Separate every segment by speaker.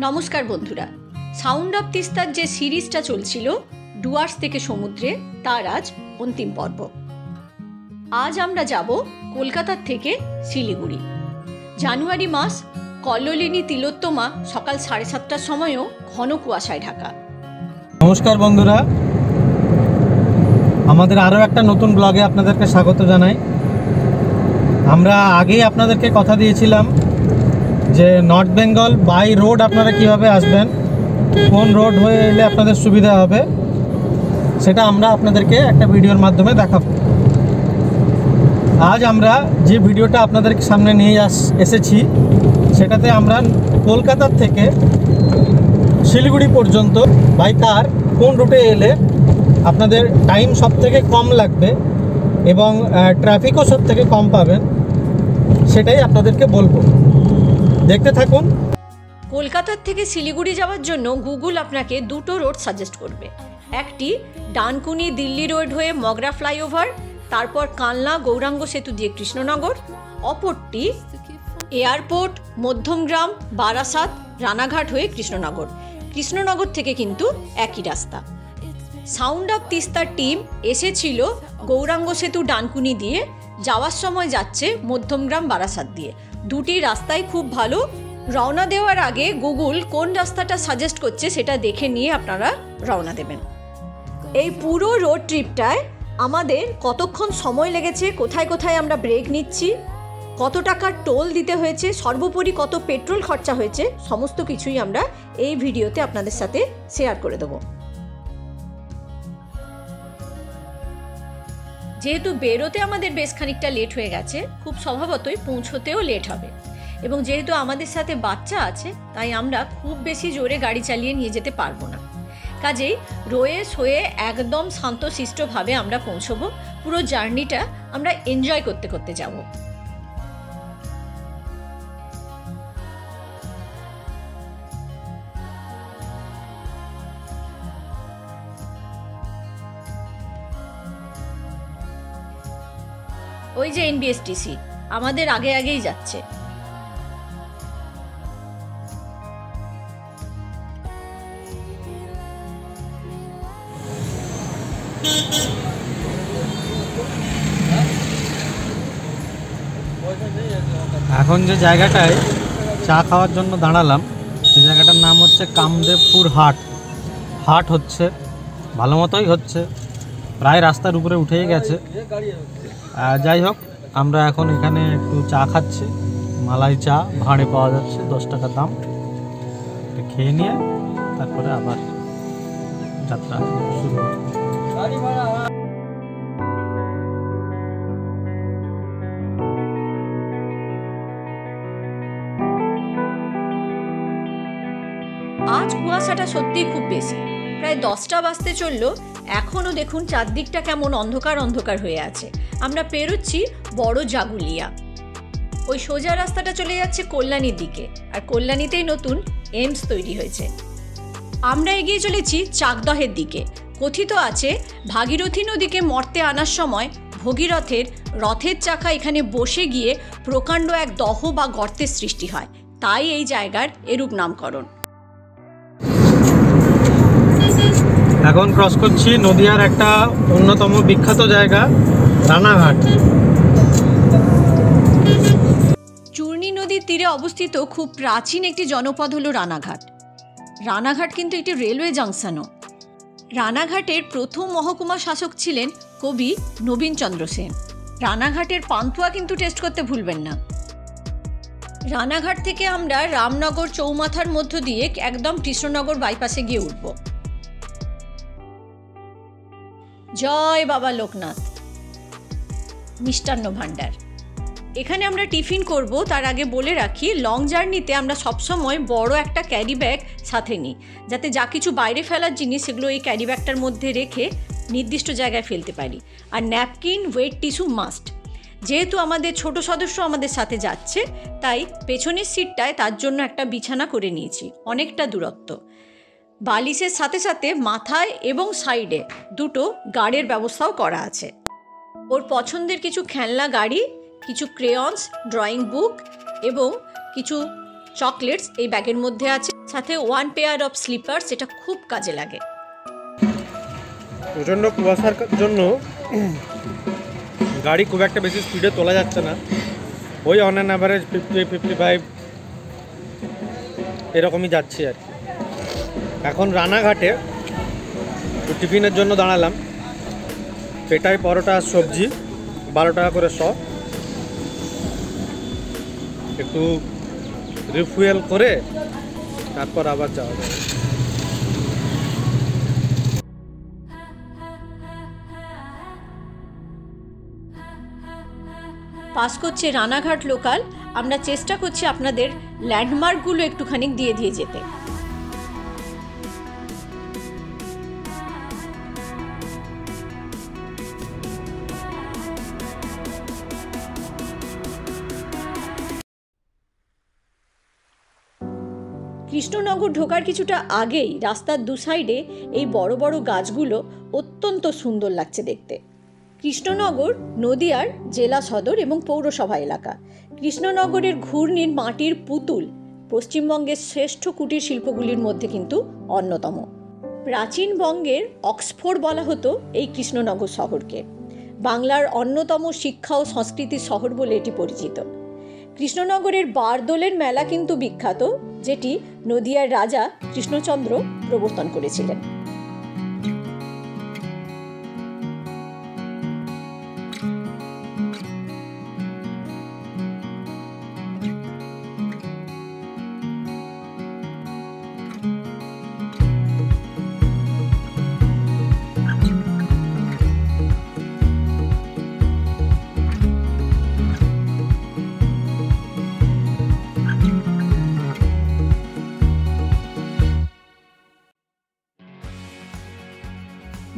Speaker 1: নমস্কার বন্ধুরা, sound of তিস্তার যে সিরিজটা চলছিল ডুয়ার্স থেকে সমুদ্রে, তার আজ অন্তিম পর্ব। আজ আমরা যাব কলকাতার থেকে শিলিগুড়ি। জানুয়ারি মাস, কল্লোলিনী তিলোত্তমা সকাল 7:30টার সময়ও ঘন কুয়াশায় ঢাকা।
Speaker 2: নমস্কার বন্ধুরা, আমাদের আরও একটা নতুন ব্লগে আপনাদেরকে স্বাগত জানাই। আমরা আগেই আপনাদেরকে কথা দিয়েছিলাম যে নর্থ বেঙ্গল বাই রোড আপনারা কিভাবে আসবেন, কোন রোড হয়ে এলে আপনাদের সুবিধা হবে, সেটা আমরা আপনাদেরকে একটা ভিডিওর মাধ্যমে দেখাবো। আজ আমরা যে ভিডিওটা আপনাদের সামনে নিয়ে এসেছি সেটাতে আমরা কলকাতার থেকে শিলিগুড়ি পর্যন্ত বাই কার কোন রুটে এলে আপনাদের টাইম সব থেকে কম লাগবে এবং ট্রাফিকও সব থেকে কম পাবেন, সেটাই আপনাদেরকে বলবো। দেখতে থাকুন।
Speaker 1: কলকাতার থেকে শিলিগুড়ি যাওয়ার জন্য গুগল আপনাকে দুটো রোড সাজেস্ট করবে। একটি ডানকুনি দিল্লি রোড হয়ে মগরা ফ্লাইওভার, তারপর কালনা গৌরাঙ্গ সেতু দিয়ে কৃষ্ণনগর। অপরটি এয়ারপোর্ট, মধ্যমগ্রাম, বারাসাত, রানাঘাট হয়ে কৃষ্ণনগর। কৃষ্ণনগর থেকে কিন্তু একই রাস্তা। সাউন্ড অফ তিস্তার টিম এসেছিল গৌরাঙ্গ সেতু ডানকুনি দিয়ে, যাওয়ার সময় যাচ্ছে মধ্যমগ্রাম বারাসাত দিয়ে। দুটি রাস্তাই খুব ভালো। রওনা দেওয়ার আগে গুগল কোন রাস্তাটা সাজেস্ট করছে সেটা দেখে নিয়ে আপনারা রওনা দেবেন। এই পুরো রোড ট্রিপটায় আমাদের কতক্ষণ সময় লেগেছে, কোথায় কোথায় আমরা ব্রেক নিচ্ছি, কত টাকার টোল দিতে হয়েছে, সর্বোপরি কত পেট্রোল খরচা হয়েছে, সমস্ত কিছুই আমরা এই ভিডিওতে আপনাদের সাথে শেয়ার করে দেবো। যেহেতু বেরোতে আমাদের বেশ খানিকটা লেট হয়ে গেছে, খুব স্বভাবতই পৌঁছতেও লেট হবে, এবং যেহেতু আমাদের সাথে বাচ্চা আছে তাই আমরা খুব বেশি জোরে গাড়ি চালিয়ে নিয়ে যেতে পারবো না। কাজেই রয়ে শোয়ে একদম শান্তশিষ্টভাবে আমরা পৌঁছবো। পুরো জার্নিটা আমরা এনজয় করতে করতে যাব। ওই যে এনবিএসটিসি আমাদের আগে আগেই যাচ্ছে।
Speaker 2: এখন যে জায়গাটায় চা খাওয়ার জন্য দাঁড়ালাম, সে জায়গাটার নাম হচ্ছে কামদেবপুর হাট। হাট হচ্ছে, ভালো মতোই হচ্ছে, প্রায় রাস্তার উপরে উঠেই গেছে। যাই হোক, আমরা এখন এখানে একটু চা খাচ্ছি। মালাই চা ভাঁড়ে পাওয়া যাচ্ছে, 10 টাকা দাম। খেয়ে নিয়ে তারপরে আবার যাত্রা শুরু হয়।
Speaker 1: আজ কুয়াশাটা সত্যিই খুব বেশি। প্রায় 10টা বাজতে চললো, এখনও দেখুন চারদিকটা কেমন অন্ধকার অন্ধকার হয়ে আছে। আমরা পেরোচ্ছি বড় জাগুলিয়া। ওই সোজা রাস্তাটা চলে যাচ্ছে কল্যাণীর দিকে, আর কল্যাণীতেই নতুন এইমস তৈরি হয়েছে। আমরা এগিয়ে চলেছি চাকদহের দিকে। কথিত আছে ভাগীরথী নদীকে মর্তে আনার সময় ভগীরথের রথের চাকা এখানে বসে গিয়ে প্রকাণ্ড এক দহ বা গর্তের সৃষ্টি হয়, তাই এই জায়গার এরূপ নামকরণ।
Speaker 2: এখন ক্রস করছি নদিয়ার একটা অন্যতম বিখ্যাত জায়গা রানাঘাট।
Speaker 1: চূর্ণী নদীর তীরে অবস্থিত খুব প্রাচীন একটি জনপদ হলো রানাঘাট। রানাঘাট কিন্তু একটি রেলওয়ে জাংশনও। রানাঘাটের প্রথম মহকুমা শাসক ছিলেন কবি নবীনচন্দ্র সেন। রানাঘাটের পান্তুয়া কিন্তু টেস্ট করতে ভুলবেন না। রানাঘাট থেকে আমরা রামনগর চৌমাথার মধ্য দিয়ে একদম কৃষ্ণনগর বাইপাসে গিয়ে উঠব। জয় বাবা লোকনাথ মিষ্টান্ন ভাণ্ডার। এখানে আমরা টিফিন করব। তার আগে বলে রাখি, লং জার্নিতে আমরা সবসময় বড় একটা ক্যারি ব্যাগ সাথে নিই, যাতে যা কিছু বাইরে ফেলার জিনিস সেগুলো এই ক্যারি ব্যাগটার মধ্যে রেখে নির্দিষ্ট জায়গায় ফেলতে পারি। আর ন্যাপকিন, ওয়েট টিস্যু মাস্ট। যেহেতু আমাদের ছোট সদস্য আমাদের সাথে যাচ্ছে, তাই পেছনের সিটটায় তার জন্য একটা বিছানা করে নিয়েছি, অনেকটা দূরত্ব। বালিশের সাথে সাথে মাথায় এবং সাইডে দুটো গার্ডের ব্যবস্থাও করা আছে। ওর পছন্দের কিছু খেলনা গাড়ি, কিছু ক্রেয়ন্স, ড্রয়িং বুক এবং কিছু চকলেটস এই ব্যাগের মধ্যে আছে, সাথে 1 পেয়ার অফ স্লিপার্স, এটা খুব কাজে লাগে।
Speaker 2: প্রচণ্ড কুয়াশার জন্য গাড়ি খুব একটা বেশি স্পিডে তোলা যাচ্ছে না, ওই অন অ্যান অ্যাভারেজ 50-55 এরকমই যাচ্ছি আর কি। এখন রানাঘাটে টিফিনের জন্য দাঁড়ালাম। পেটাই পরোটা আর সবজি 12 টাকা করে শ। একটু রিফুয়েল করে তারপর আবার যাওয়া যাবে।
Speaker 1: পাস করছে রানাঘাট লোকাল। আমরা চেষ্টা করছি আপনাদের ল্যান্ডমার্কগুলো একটুখানি দিয়ে যেতে। কৃষ্ণনগর ঢোকার কিছুটা আগেই রাস্তার দু সাইডে এই বড় বড় গাছগুলো অত্যন্ত সুন্দর লাগছে দেখতে। কৃষ্ণনগর নদিয়ার জেলা সদর এবং পৌরসভা এলাকা। কৃষ্ণনগরের ঘূর্ণির মাটির পুতুল পশ্চিমবঙ্গের শ্রেষ্ঠ কুটির শিল্পগুলির মধ্যে কিন্তু অন্যতম। প্রাচীন বঙ্গের অক্সফোর্ড বলা হতো এই কৃষ্ণনগর শহরকে। বাংলার অন্যতম শিক্ষা ও সংস্কৃতির শহর বলে এটি পরিচিত। কৃষ্ণনগরের বারদোলের মেলা কিন্তু বিখ্যাত, যেটি নদিয়ার রাজা কৃষ্ণচন্দ্র প্রবর্তন করেছিলেন।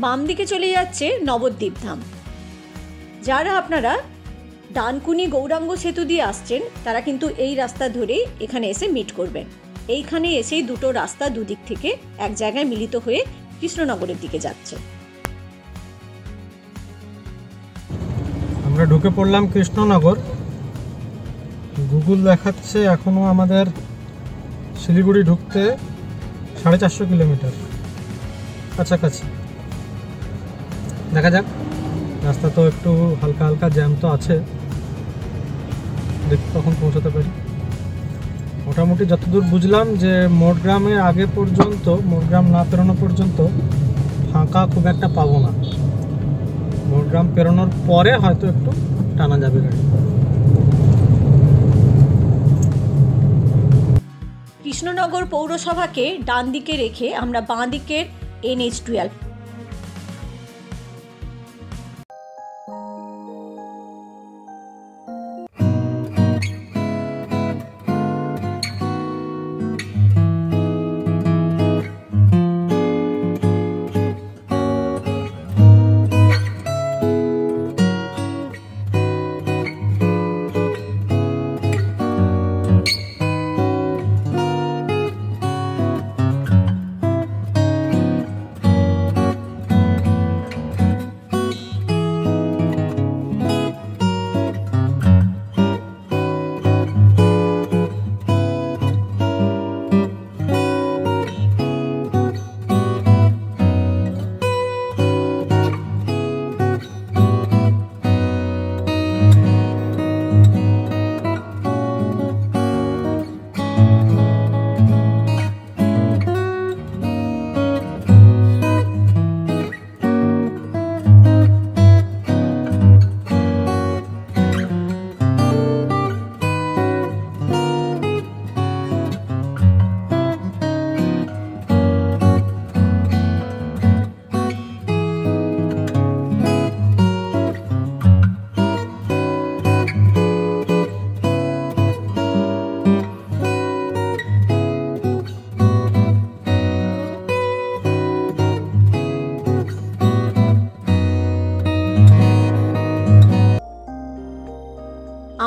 Speaker 1: বাম দিকে চলে যাচ্ছে নবদ্বীপ ধাম। যারা আপনারা ডানকুনি গৌরাঙ্গ সেতু দিয়ে আসছেন তারা কিন্তু এই রাস্তা ধরে এখানে এসে মিট করবেন। এইখানে এসেই দুটো রাস্তা দুদিক থেকে এক জায়গায় মিলিত হয়ে কৃষ্ণনগরের দিকে যাচ্ছে।
Speaker 2: আমরা ঢুকে পড়লাম কৃষ্ণনগর। গুগল দেখাচ্ছে এখনো আমাদের শিলিগুড়ি ঢুকতে 450 কিলোমিটার কাছাকাছি। দেখা যাক, রাস্তা তো একটু হালকা হালকা জ্যাম তো আছে, দেখি কখন পৌঁছাতে পারি। মোটামুটি যতদূর বুঝলাম যে মোটগ্রামের আগে পর্যন্ত, মোটগ্রাম না পেরোনো পর্যন্ত ফাঁকা খুব একটা পাবো না। মোটগ্রাম পেরোনোর পরে হয়তো একটু টানা যাবে গাড়ি।
Speaker 1: কৃষ্ণনগর পৌরসভাকে ডান দিকে রেখে আমরা বাঁ দিকের NH-12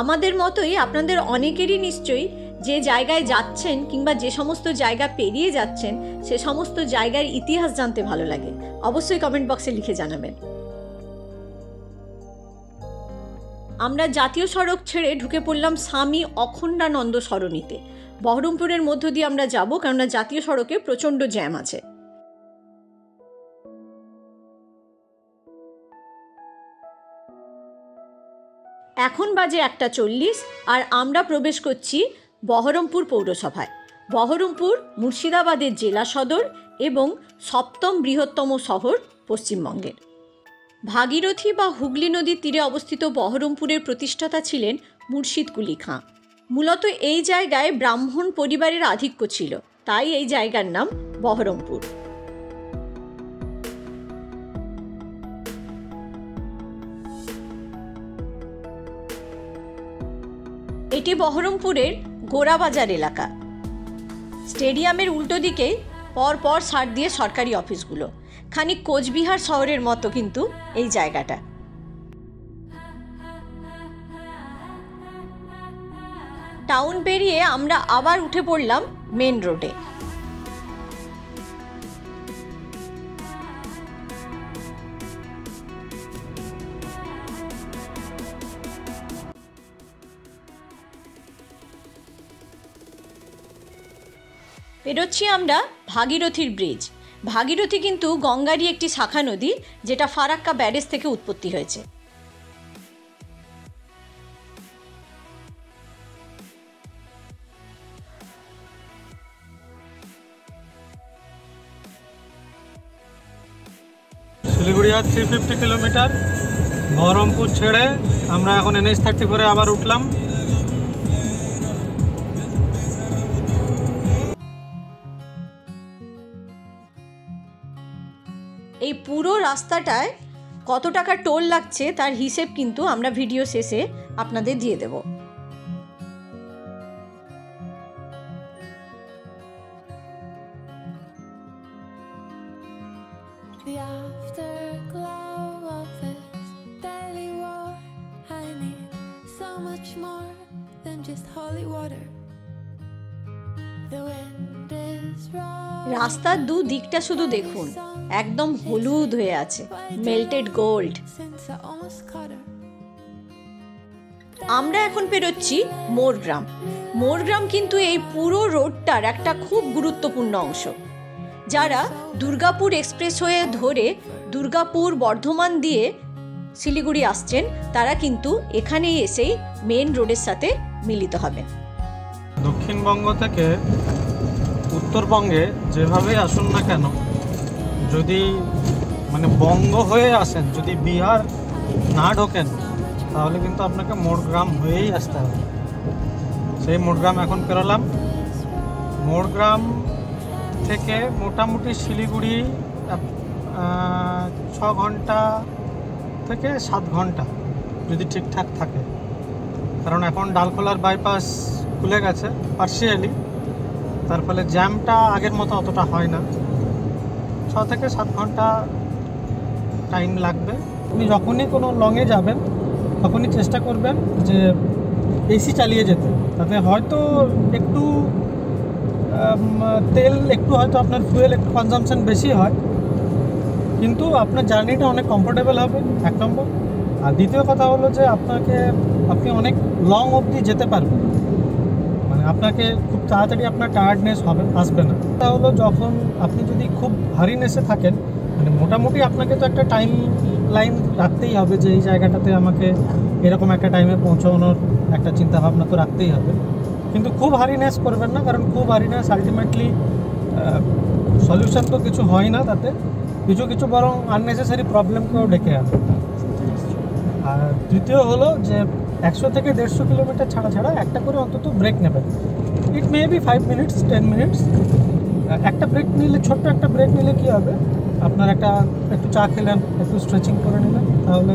Speaker 1: আমাদের মতোই আপনাদের অনেকেরই নিশ্চয়ই যে জায়গায় যাচ্ছেন কিংবা যে সমস্ত জায়গা পেরিয়ে যাচ্ছেন সে সমস্ত জায়গার ইতিহাস জানতে ভালো লাগে। অবশ্যই কমেন্ট বক্সে লিখে জানাবেন। আমরা জাতীয় সড়ক ছেড়ে ঢুকে পড়লাম স্বামী অখণ্ডানন্দ সরণিতে। বহরমপুরের মধ্য দিয়ে আমরা যাব, কেননা জাতীয় সড়কে প্রচণ্ড জ্যাম আছে। এখন বাজে 1:40 আর আমরা প্রবেশ করছি বহরমপুর পৌরসভায়। বহরমপুর মুর্শিদাবাদের জেলা সদর এবং 7ম বৃহত্তম শহর পশ্চিমবঙ্গের। ভাগীরথী বা হুগলি নদীর তীরে অবস্থিত বহরমপুরের প্রতিষ্ঠাতা ছিলেন মুর্শিদ কুলি খাঁ। মূলত এই জায়গায় ব্রাহ্মণ পরিবারের আধিক্য ছিল, তাই এই জায়গার নাম বহরমপুর। এটি বহরমপুরের গোড়াবাজার এলাকা। স্টেডিয়ামের উল্টো দিকে পরপর সার দিয়ে সরকারি অফিসগুলো, খানিক কোচবিহার শহরের মতো কিন্তু এই জায়গাটা। টাউন পেরিয়ে আমরা আবার উঠে পড়লাম মেন রোডে। পেরোচ্ছি আমরা ভাগীরথীর ব্রিজ। ভাগীরথী কিন্তু গঙ্গারই একটি শাখা নদী, যেটা ফারাক্কা ব্যারেজ থেকে উৎপত্তি হয়েছে।
Speaker 2: শিলিগুড়ি আর 350 কিলোমিটার। বহরমপুর ছেড়ে আমরা এখন NH-34 আবার উঠলাম।
Speaker 1: এই পুরো রাস্তাটায় কত টাকা টোল লাগছে তার হিসেব কিন্তু আমরা ভিডিও শেষে আপনাদের দিয়ে দেব।
Speaker 3: The afterglow of this daily war, I need so much more than just holy water. The wind is wrong.
Speaker 1: রাস্তার দু দিকটা শুধু দেখুন, একদম হলুদ হয়ে আছে, melted gold.
Speaker 3: Since I almost caught her.
Speaker 1: আমরা এখন পেরোচ্ছি মোরগ্রাম। মোরগ্রাম কিন্তু এই পুরো রোডটার একটা খুব গুরুত্বপূর্ণ অংশ। যারা দুর্গাপুর এক্সপ্রেসওয়ে ধরে দুর্গাপুর বর্ধমান দিয়ে শিলিগুড়ি আসছেন, তারা কিন্তু এখানেই এসেই মেন রোডের সাথে মিলিত হবেন।
Speaker 2: দক্ষিণবঙ্গ থেকে উত্তরবঙ্গে যেভাবেই আসুন না কেন, যদি মানে বঙ্গ হয়ে আসেন, যদি বিহার না ঢোকেন, তাহলে কিন্তু আপনাকে মোরগ্রাম হয়েই আসতে হবে। সেই মোরগ্রাম এখন পেরোলাম। মোরগ্রাম থেকে মোটামুটি শিলিগুড়ি 6 ঘন্টা থেকে 7 ঘন্টা যদি ঠিকঠাক থাকে, কারণ এখন ডালখোলার বাইপাস খুলে গেছে পার্শিয়ালি, তার ফলে জ্যামটা আগের মতো অতটা হয় না। 6 থেকে 7 ঘন্টা টাইম লাগবে। আপনি যখনই কোনো লংয়ে যাবেন তখনই চেষ্টা করবেন যে এসি চালিয়ে যেতে, তাতে হয়তো একটু তেল একটু হয়তো আপনার ফুয়েল একটু কনজামশন বেশি হয়, কিন্তু আপনার জার্নিটা অনেক কমফোর্টেবল হবে, 1 নম্বর। আর দ্বিতীয় কথা হলো যে আপনি অনেক লং অবধি যেতে পারবেন, মানে আপনাকে খুব তাড়াতাড়ি আপনার টায়ার্ডনেস আসবে না। তা হলো যখন আপনি যদি খুব হারিনেসে থাকেন, মানে মোটামুটি আপনাকে তো একটা টাইম লাইন রাখতেই হবে যে এই জায়গাটাতে আমাকে এরকম একটা টাইমে পৌঁছানোর একটা চিন্তাভাবনা তো রাখতেই হবে, কিন্তু খুব হারিনেস করবেন না, কারণ খুব হারিনেস আলটিমেটলি সলিউশন তো কিছু হয় না, তাতে কিছু বরং আননেসেসারি প্রবলেমকেও ডেকে আনে। আর তৃতীয় হলো যে 100 থেকে 150 কিলোমিটার ছাড়া একটা করে অন্তত ব্রেক নেবেন। ইট মে বি 5 মিনিটস 10 মিনিটস। একটা ব্রেক নিলে, ছোট্ট একটা ব্রেক নিলে কী হবে, আপনার একটু চা খেলেন, একটু স্ট্রেচিং করে নিলেন, তাহলে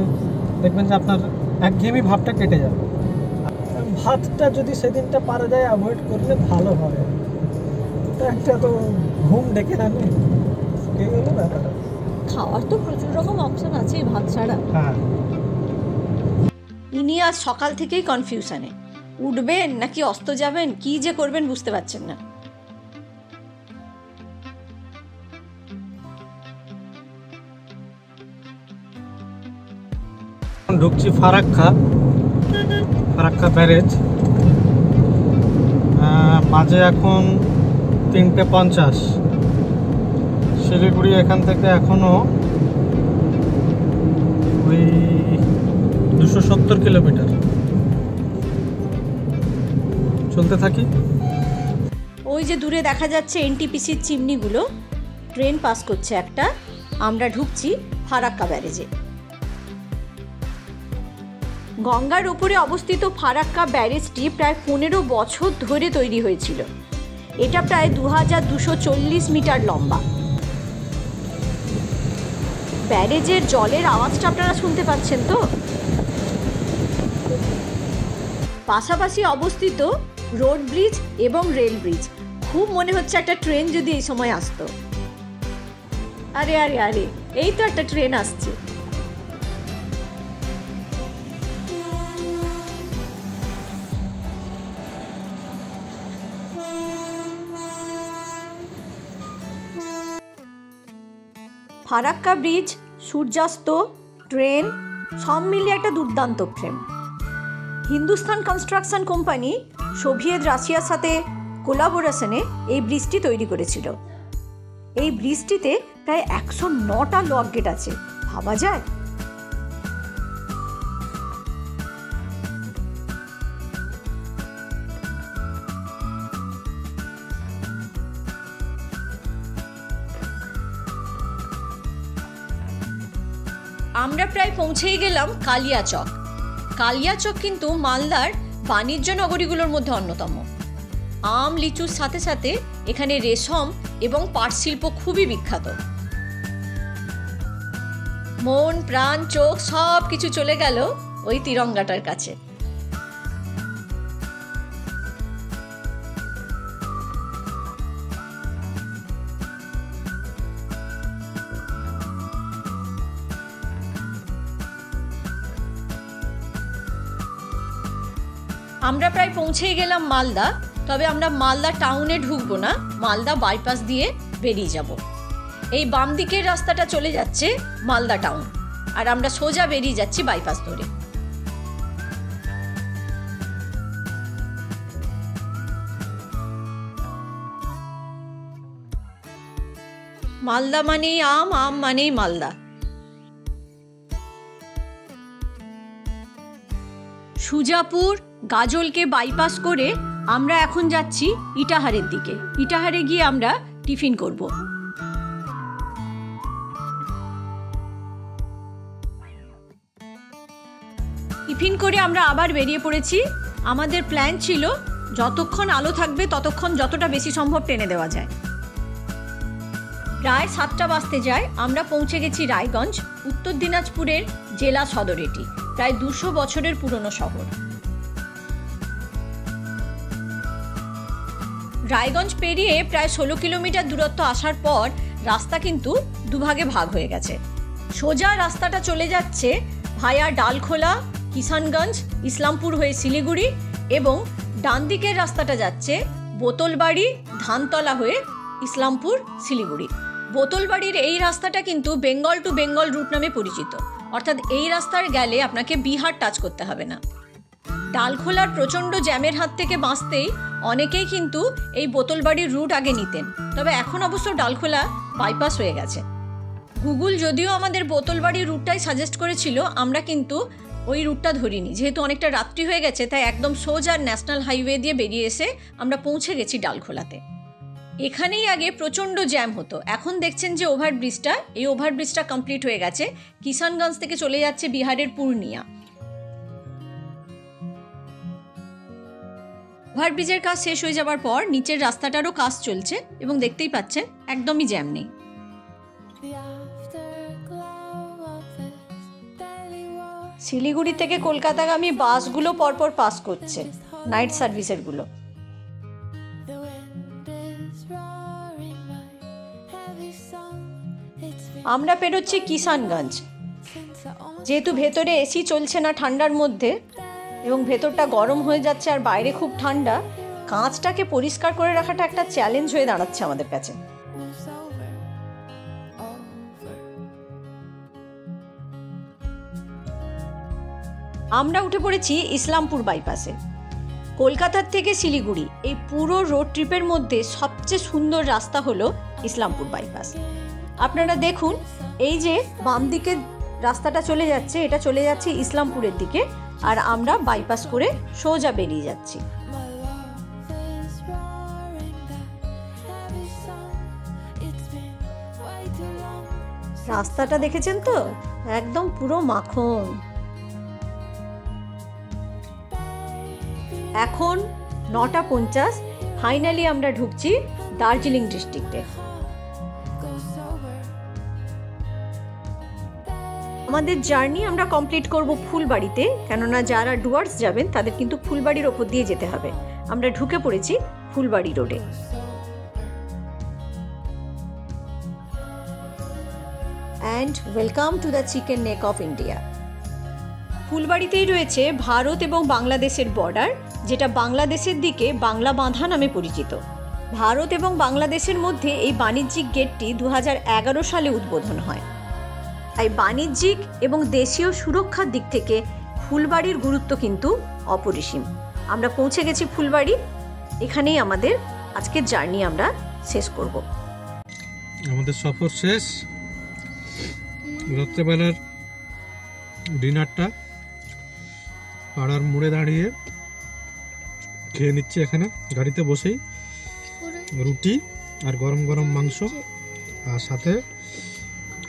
Speaker 2: দেখবেন যে আপনার একঘেয়েমি ভাবটা কেটে যাবে। ভাতটা যদি সেদিনটা পারা যায় অ্যাভয়েড করলে ভালো হয়, একটা তো ঘুম ডেকে আনে, এই হলো ব্যাপারটা।
Speaker 1: খাওয়ার তো প্রচুর রকম অপশন আছে ভাত ছাড়া।
Speaker 2: হ্যাঁ,
Speaker 1: ইনি আজ সকাল থেকেই কনফিউশনে, উঠবেন নাকি অস্ত যাবেন, কি যে করবেন বুঝতে পারছেন না।
Speaker 2: ঢুকছি ফারাক্কা। ফারাক্কা ব্যারেজ। বাজে এখন 3:50। শিলিগুড়ি এখান থেকে এখনও ওই 270 কিলোমিটার। চলতে থাকি।
Speaker 1: ওই যে দূরে দেখা যাচ্ছে এনটিপিসির চিমনিগুলো, ট্রেন পাস করছে একটা। আমরা ঢুকছি ফারাক্কা ব্যারেজে। গঙ্গার উপরে অবস্থিত ফারাক্কা ব্যারেজটি প্রায় 15 বছর ধরে তৈরি হয়েছিল। এটা প্রায় 2240 মিটার লম্বা। ব্যারেজের জলের আওয়াজটা আপনারা শুনতে পাচ্ছেন তো? পাশাপাশি অবস্থিত রোড ব্রিজ এবং রেল ব্রিজ। খুব মনে হচ্ছে একটা ট্রেন যদি এই সময় আসতো। আরে আরে আরে, এই তো একটা ট্রেন আসছে। ফারাক্কা ব্রিজ, সূর্যাস্ত, ট্রেন সব মিলিয়ে একটা দুর্দান্ত frame. Hindustan construction company Soviet রাশিয়ার সাথে কোলাবোরেশনে এই ব্রিজটি তৈরি করেছিল। এই ব্রিজটিতে প্রায় 109টা লক গেট আছে, ভাবা যায়? আমরা প্রায় পৌঁছেই গেলাম কালিয়াচক। কালিয়াচক কিন্তু মালদার বাণিজ্য নগরীগুলোর মধ্যে অন্যতম। আম লিচুর সাথে সাথে এখানে রেশম এবং পাট শিল্প খুবই বিখ্যাত। মন প্রাণ চোখ সব কিছু চলে গেল ওই তিরঙ্গাটার কাছে। আমরা প্রায় পৌঁছেই গেলাম মালদা। তবে আমরা মালদা টাউনে ঢুকবো না, মালদা বাইপাস দিয়ে বেরিয়ে যাব। এই বাম দিকের রাস্তাটা চলে যাচ্ছে মালদা টাউন, আর আমরা সোজা বেরিয়ে যাচ্ছি বাইপাস ধরে। মালদা মানেই আম, আম মানেই মালদা। সুজাপুর, গাজলকে বাইপাস করে আমরা এখন যাচ্ছি ইটাহারের দিকে। ইটাহারে গিয়ে আমরা টিফিন করব। টিফিন করে আমরা আবার বেরিয়ে পড়েছি। আমাদের প্ল্যান ছিল যতক্ষণ আলো থাকবে ততক্ষণ যতটা বেশি সম্ভব টেনে দেওয়া যায়। প্রায় 7টা বাজতে যায়। আমরা পৌঁছে গেছি রায়গঞ্জ, উত্তর দিনাজপুরের জেলা সদর। এটি প্রায় 200 বছরের পুরনো শহর। রায়গঞ্জ পেরিয়ে প্রায় 16 কিলোমিটার দূরত্ব আসার পর রাস্তা কিন্তু দুভাগে ভাগ হয়ে গেছে। সোজা রাস্তাটা চলে যাচ্ছে ভায়া ডালখোলা, কিষানগঞ্জ, ইসলামপুর হয়ে শিলিগুড়ি, এবং ডান দিকের রাস্তাটা যাচ্ছে বোতলবাড়ি, ধানতলা হয়ে ইসলামপুর, শিলিগুড়ি। বোতলবাড়ির এই রাস্তাটা কিন্তু বেঙ্গল টু বেঙ্গল রুট নামে পরিচিত, অর্থাৎ এই রাস্তার গেলে আপনাকে বিহার টাচ করতে হবে না। ডালখোলার প্রচণ্ড জ্যামের হাত থেকে বাঁচতেই অনেকেই কিন্তু এই বোতলবাড়ির রুট আগে নিতেন, তবে এখন অবশ্য ডালখোলা বাইপাস হয়ে গেছে। গুগল যদিও আমাদের বোতলবাড়ির রুটটাই সাজেস্ট করেছিল, আমরা কিন্তু ওই রুটটা ধরিনি। যেহেতু অনেকটা রাত্রি হয়ে গেছে, তাই একদম সোজা ন্যাশনাল হাইওয়ে দিয়ে বেরিয়ে এসে আমরা পৌঁছে গেছি ডালখোলাতে। এখানেই আগে প্রচণ্ড জ্যাম হতো। এখন দেখছেন যে ওভারব্রিজটা, এই ওভারব্রিজটা কমপ্লিট হয়ে গেছে। কিষানগঞ্জ থেকে চলে যাচ্ছে বিহারের পূর্ণিয়া। ওভারব্রিজের কাজ শেষ হয়ে যাওয়ার পর নিচের রাস্তাটারও কাজ চলছে, এবং দেখতেই পাচ্ছেন একদমই জ্যাম নেই। শিলিগুড়ি থেকে কলকাতাগামী বাসগুলো পরপর পাস করছে, নাইট সার্ভিসেরগুলো। আমরা পেরোচ্ছি কিষানগঞ্জ। যেহেতু ভেতরে এসি চলছে না ঠান্ডার মধ্যে, এবং ভেতরটা গরম হয়ে যাচ্ছে আর বাইরে খুব ঠান্ডা, কাঁচটাকে পরিষ্কার করে রাখাটা একটা চ্যালেঞ্জ হয়ে দাঁড়াচ্ছে আমাদের কাছে। আমরা উঠে পড়েছি ইসলামপুর বাইপাসে। কলকাতার থেকে শিলিগুড়ি এই পুরো রোড ট্রিপের মধ্যে সবচেয়ে সুন্দর রাস্তা হলো ইসলামপুর বাইপাস। আপনারা দেখুন, এই যে বাম দিকে রাস্তাটা চলে যাচ্ছে, এটা চলে যাচ্ছে ইসলামপুরের দিকে, আর আমরা বাইপাস করে সোজা বেরিয়ে যাচ্ছি।
Speaker 3: My love is roaring that heavy song. It's been way too long.
Speaker 1: রাস্তাটা দেখেছেন তো, একদম পুরো মাখন। এখন 9:50, ফাইনালি আমরা ঢুকছি দার্জিলিং ডিস্ট্রিক্টে।
Speaker 3: Go sober.
Speaker 1: আমাদের জার্নি আমরা কমপ্লিট করব ফুলবাড়িতে, কেননা যারা ডুয়ার্স যাবেন তাদের কিন্তু ফুলবাড়ির ওপর দিয়ে যেতে হবে। আমরা ঢুকে পড়েছি ফুলবাড়ি রোডে। And welcome to the chicken neck of India. ফুলবাড়িতেই রয়েছে ভারত এবং বাংলাদেশের বর্ডার, যেটা বাংলাদেশের দিকে বাংলা বাঁধা নামে পরিচিত। ভারত এবং বাংলাদেশের মধ্যে এই বাণিজ্যিক গেটটি 2011 সালে উদ্বোধন হয়। তাই বাণিজ্যিক এবং দেশীয় সুরক্ষার দিক থেকে ফুলবাড়ির গুরুত্ব কিন্তু অপরিসীম। আমরা পৌঁছে গেছি ফুলবাড়ি, এখানেই আমাদের আজকের জার্নি আমরা শেষ করব।
Speaker 2: আমাদের সফর শেষ। রাত্রেবেলার ডিনারটা পাড়ার মোড়ে দাঁড়িয়ে খেয়ে নিচ্ছি এখানে গাড়িতে বসেই, রুটি আর গরম গরম মাংস, আর সাথে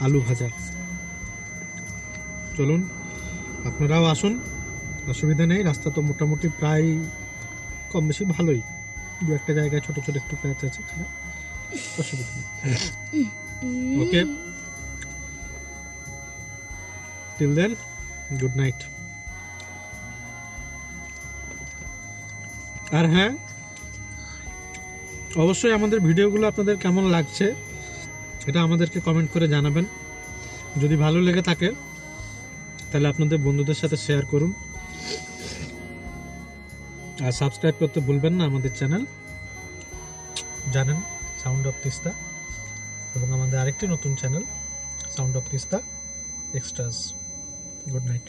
Speaker 2: আলু ভাজা। চলুন আপনারাও আসুন, অসুবিধা নেই। রাস্তা তো মোটামুটি প্রায় কম বেশি ভালোই, দু একটা জায়গায় ছোট ছোট একটু প্যাচ আছে, খারাপ অসুবিধা নেই। ওকে, টিল দেন, গুড নাইট। আর হ্যাঁ, অবশ্যই আমাদের ভিডিওগুলো আপনাদের কেমন লাগছে এটা আমাদেরকে কমেন্ট করে জানাবেন। যদি ভালো লেগে থাকে তাহলে আপনাদের বন্ধুদের সাথে শেয়ার করুন, আর সাবস্ক্রাইব করতে ভুলবেন না আমাদের চ্যানেল, জানেন, সাউন্ড অফ তিস্তা, এবং আমাদের আরেকটি নতুন channel sound of Teesta extras. Good night.